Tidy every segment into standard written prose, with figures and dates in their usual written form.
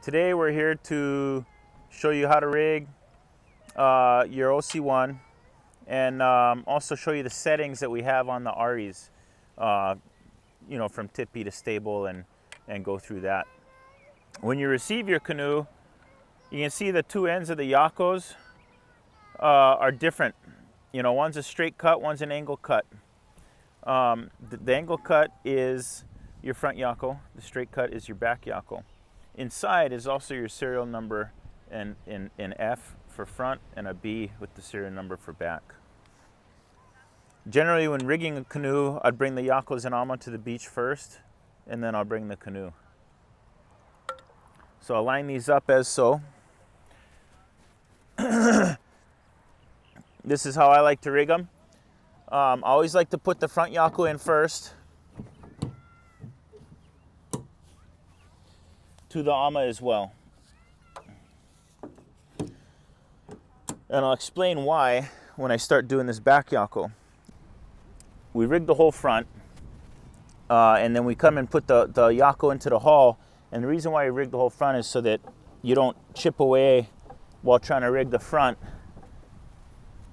Today we're here to show you how to rig your OC1 and also show you the settings that we have on the REs, from Tippy to stable and go through that. When you receive your canoe, you can see the two ends of the Yakos are different. One's a straight cut, one's an angle cut. The angle cut is your front Yako, the straight cut is your back Yako. Inside is also your serial number in F for front and a B with the serial number for back. Generally, when rigging a canoe, I'd bring the Yakos and Ama to the beach first, and then I'll bring the canoe. So I'll line these up as so. This is how I like to rig them. I always like to put the front Yako in first, to the Ama as well. And I'll explain why when I start doing this back Yako. We rig the whole front, and then we come and put the Yako into the hull. And the reason why you rig the whole front is so that you don't chip away while trying to rig the front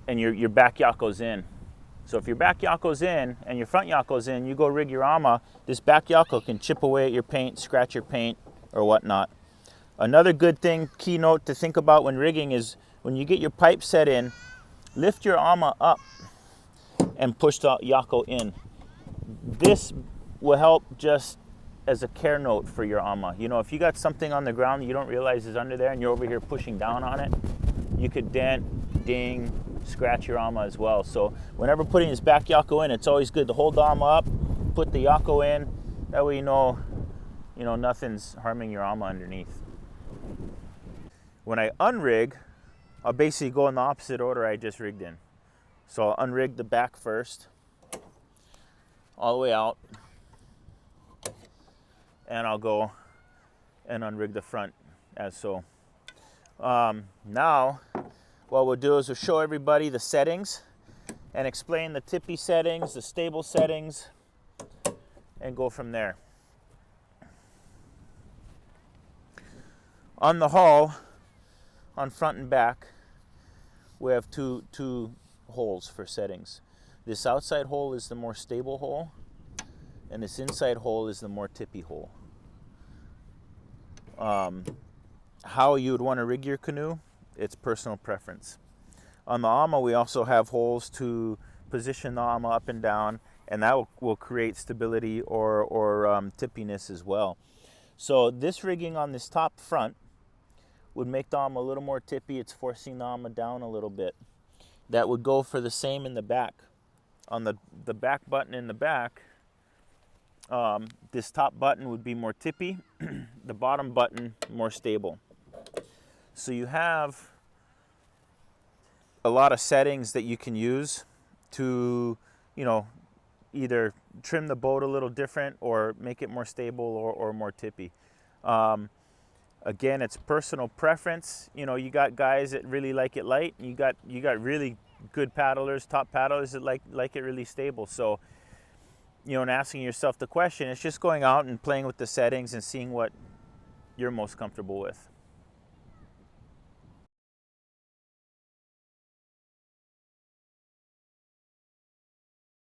and your back Yako's in. So if your back Yako's in and your front Yako's in, you go rig your Ama, this back Yako can chip away at your paint, scratch your paint, or whatnot. Another good thing, keynote to think about when rigging is when you get your pipe set in, lift your Ama up and push the Yako in. This will help just as a care note for your Ama. If you got something on the ground that you don't realize is under there and you're over here pushing down on it, you could dent, ding, scratch your Ama as well. So whenever putting this back Yako in, it's always good to hold the Ama up, put the Yako in, that way you know nothing's harming your Ama underneath. When I unrig, I'll basically go in the opposite order I just rigged in. So I'll unrig the back first, all the way out, and I'll go and unrig the front as so. Now, what we'll do is we'll show everybody the settings and explain the Tippy settings, the stable settings, and go from there. On the hull, on front and back, we have two holes for settings. This outside hole is the more stable hole, and this inside hole is the more tippy hole. How you would want to rig your canoe, it's personal preference. On the Ama, we also have holes to position the Ama up and down, and that will create stability or tippiness as well. So this rigging on this top front would make the Ama a little more tippy. It's forcing the Ama down a little bit. That would go for the same in the back. On the back button in the back, this top button would be more tippy, the bottom button more stable. So you have a lot of settings that you can use to, either trim the boat a little different or make it more stable or more tippy. Again, it's personal preference. You got guys that really like it light. You got really good paddlers, top paddlers that like it really stable. So, and asking yourself the question, it's just going out and playing with the settings and seeing what you're most comfortable with.